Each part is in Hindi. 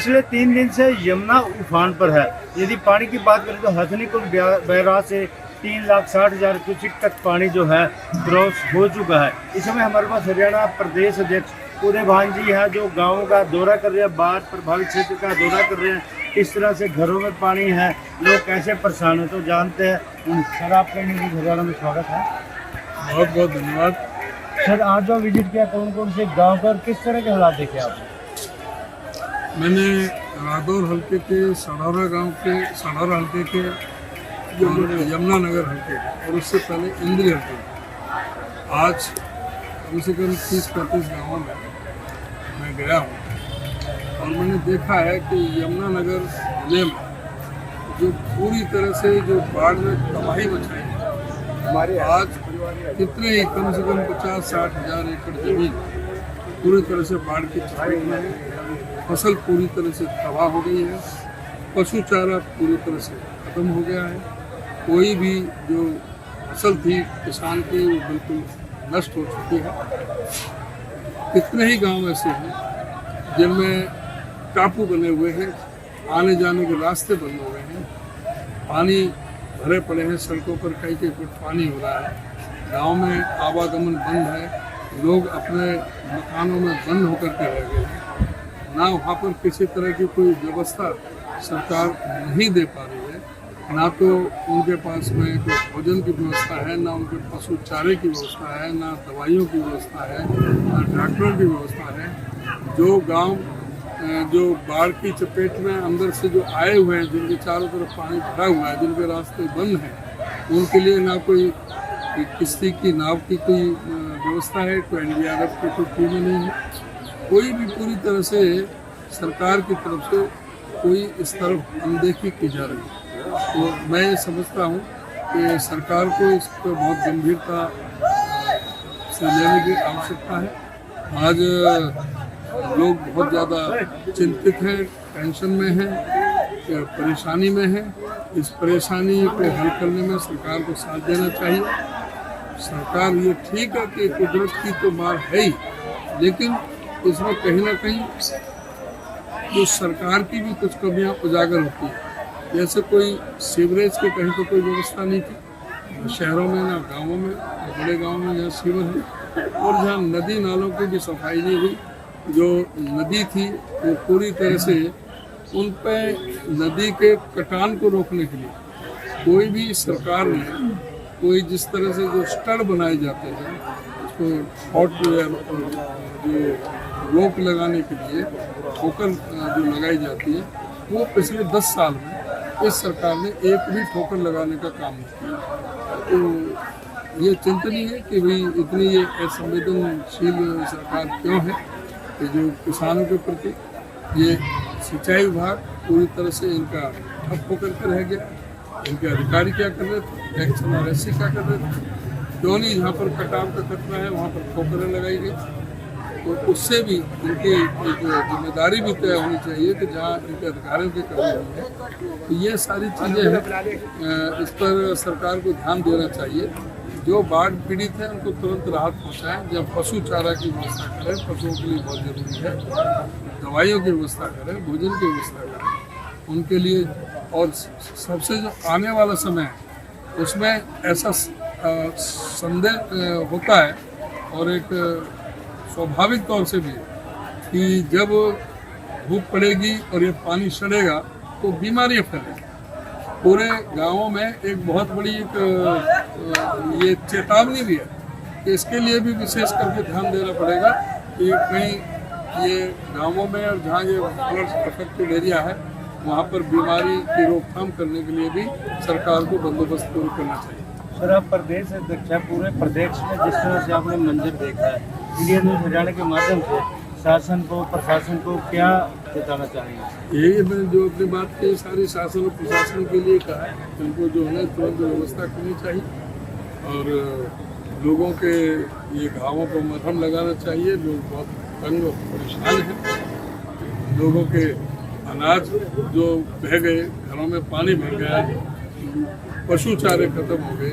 पिछले 3 दिन से यमुना उफान पर है। यदि पानी की बात करें तो हथनीकुंड बैराज से 3,60,000 क्यूसेक तक पानी जो है क्रॉस हो चुका है। इस समय हमारे पास हरियाणा प्रदेश अध्यक्ष उदय भान जी हैं, जो गाँवों का दौरा कर रहे हैं, बाढ़ प्रभावित क्षेत्र का दौरा कर रहे हैं। इस तरह से घरों में पानी है, लोग कैसे परेशान हैं तो जानते हैं। सर, आपका न्यूज़ हरियाणा में स्वागत है। बहुत बहुत धन्यवाद। सर, आज जो विजिट किया कौन कौन से गाँव पर, किस तरह के हालात देखे आपने? मैंने रादौर हल्के के सढ़ौरा गांव के सढ़ौरा हल्के के यमुना नगर हल्के और उससे पहले इंद्री हल्के आज कम से कम 30-35 गाँवों में मैं गया हूँ और मैंने देखा है कि यमुना नगर जिले में जो पूरी तरह से जो बाढ़ में तबाही मचाई है, हमारे आज कितने ही कम से कम 50-60 हज़ार एकड़ जमीन पूरी तरह से बाढ़ की चपेट में है। फसल पूरी तरह से तबाह हो गई है, पशु चारा पूरी तरह से खत्म हो गया है। कोई भी जो फसल थी किसान की वो बिल्कुल नष्ट हो चुकी है। कितने ही गांव ऐसे हैं जिनमें टापू बने हुए हैं, आने जाने के रास्ते बंद हो गए हैं, पानी भरे पड़े हैं, सड़कों पर कई फुट पानी हो रहा है, गांव में आवागमन बंद है, लोग अपने मकानों में बंद होकर के रह गए हैं। ना वहाँ पर किसी तरह की कोई व्यवस्था सरकार नहीं दे पा रही है, ना तो उनके पास में कोई भोजन की व्यवस्था है, ना उनके पशु चारे की व्यवस्था है, ना दवाइयों की व्यवस्था है, ना डॉक्टरों की व्यवस्था है। जो गांव जो बाढ़ की चपेट में अंदर से जो आए हुए हैं, जिनके चारों तरफ पानी भरा हुआ है, जिनके रास्ते बंद हैं, उनके लिए ना कोई किश्ती की नाव की कोई व्यवस्था है, कोई NDRF की कोई टीमें नहीं है, कोई भी पूरी तरह से सरकार की तरफ से कोई इस तरफ अनदेखी की जा रही है। तो मैं ये समझता हूँ कि सरकार को इस पर बहुत गंभीरता से लेने की आवश्यकता है। आज लोग बहुत ज़्यादा चिंतित हैं, टेंशन में हैं, परेशानी में हैं। इस परेशानी को हल करने में सरकार को साथ देना चाहिए। सरकार ये ठीक है कि कुदरत की तो मार है ही, लेकिन इसमें कहीं ना कहीं जो सरकार की भी कुछ कमियां उजागर होती है। जैसे कोई सीवरेज की कहीं तो कोई व्यवस्था नहीं थी शहरों में, ना गांवों में, बड़े गांवों में जहाँ सीवर है, और जहाँ नदी नालों की भी सफाई नहीं हुई। जो नदी थी वो पूरी तरह से उन पे नदी के कटान को रोकने के लिए कोई भी सरकार ने कोई जिस तरह से जो स्टड बनाए जाते हैं उसको हॉट जो रोक लगाने के लिए ठोकर जो लगाई जाती है, वो पिछले 10 साल में इस सरकार ने एक भी ठोकर लगाने का काम नहीं किया। तो ये चिंतनीय है कि भाई इतनी ये असंवेदनशील सरकार क्यों है कि जो किसानों के प्रति ये सिंचाई विभाग पूरी तरह से इनका ठप होकर के रह गया। इनके अधिकारी क्या कर रहे थे, एक्शन और SC क्या कर रहे थे, क्यों नहीं जहाँ पर कटाव का खतरा है वहाँ पर ठोकरें लगाई गई। तो उससे भी इनकी एक जिम्मेदारी भी तय होनी चाहिए कि जहाँ इनके अधिकारियों की कमी हुई है। तो ये सारी चीज़ें हैं, इस पर सरकार को ध्यान देना चाहिए। जो बाढ़ पीड़ित हैं उनको तुरंत राहत पहुँचाएँ। जब पशु चारा की व्यवस्था करें, पशुओं के लिए बहुत ज़रूरी है, दवाइयों की व्यवस्था करें, भोजन की व्यवस्था करें उनके लिए। और सबसे जो आने वाला समय है उसमें ऐसा संदेह होता है और एक स्वाभाविक तौर से भी कि जब धूप पड़ेगी और ये पानी सड़ेगा तो बीमारियां फैलेंगी। पूरे गांवों में एक बहुत बड़ी एक ये चेतावनी भी है कि इसके लिए भी विशेष करके ध्यान देना पड़ेगा कि कहीं ये गांवों में और जहाँ ये फ्लड अफेक्टेड एरिया है वहाँ पर बीमारी की रोकथाम करने के लिए भी सरकार को बंदोबस्त पूरा करना चाहिए। सर, आप प्रदेश अध्यक्ष हैं, पूरे प्रदेश में जिस तरह से आपने मंजर देखा है, इंडिया न्यूज़ हरियाणा के माध्यम से शासन को, प्रशासन को क्या बताना चाहेंगे? यही मैं जो अपनी बात की सारी शासन और प्रशासन के लिए कहा है, उनको जो है तुरंत व्यवस्था करनी चाहिए और लोगों के ये घावों को मरहम लगाना चाहिए। लोग बहुत तंग और परेशान हैं, लोगों के अनाज जो बह गए, घरों में पानी भर गया, पशु चारे खत्म हो गए,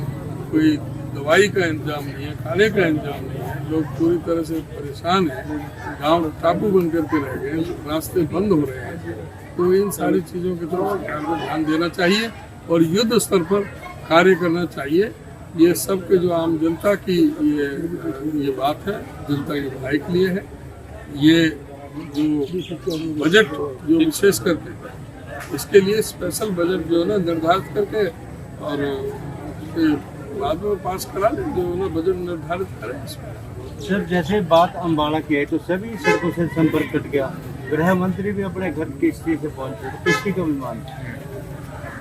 कोई दवाई का इंतजाम नहीं है, खाने का इंतजाम नहीं है, लोग पूरी तरह से परेशान हैं, गांव टापू बन करके रह गए, रास्ते बंद हो रहे हैं। तो इन सारी चीज़ों की तरफ सरकार को ध्यान देना चाहिए और युद्ध स्तर पर कार्य करना चाहिए। ये सबके जो आम जनता की ये बात है, जनता की भलाई के लिए है। ये जो बजट जो विशेष करके इसके लिए स्पेशल बजट जो है ना निर्धारित करके और उसके बाद में पास करा लें, जो है ना बजट निर्धारित करें इसमें। सर जैसे बात अम्बाला की है तो सभी सड़कों से संपर्क कट गया, गृह मंत्री भी अपने घर की स्थिति से पहुंचे, तो किसकी कमी मानी?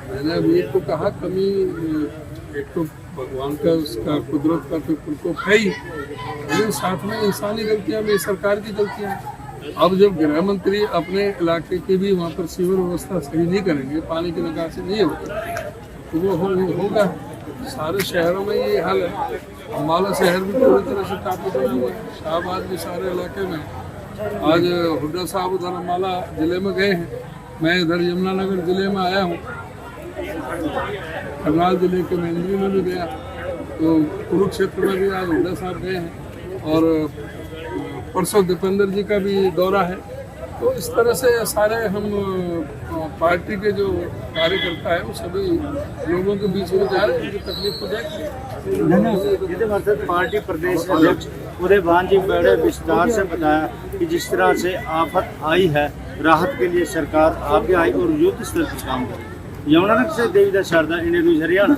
मैंने अभी एक तो कहा कमी, एक तो भगवान का उसका कुदरत का तो प्रकोप है ही, लेकिन साथ में इंसानी गलतियां भी, सरकार की गलतियां हैं। अब जब गृह मंत्री अपने इलाके की भी वहाँ पर सीवर व्यवस्था सही नहीं करेंगे, पानी की निकासी नहीं होगी, तो वो होगा। सारे शहरों में ये हाल है। अम्बाला शहर भी पूरी तरह से टापू बना हुआ है, शाहबाद भी सारे इलाके में। आज हुड्डा साहब उधर अम्बाला ज़िले में गए हैं, मैं इधर यमुनानगर ज़िले में आया हूँ, करनाल ज़िले के मेंदरी में भी गया, तो कुरुक्षेत्र में भी आज हुड्डा साहब गए हैं और परसों दीपेंद्र जी का भी दौरा है। तो इस तरह से सारे हम पार्टी के जो कार्यकर्ता है वो सभी लोगों के बीच में जा रहे हैं, उनकी तकलीफ को देख मतलब पार्टी प्रदेश अध्यक्ष उदय भान जी बड़े विस्तार से बताया कि जिस तरह से आफत आई है, राहत के लिए सरकार आगे आई और युद्ध स्तर पर काम करे। यमुनानगर से देवीदास शारदा, इंडियन न्यूज़ हरियाणा।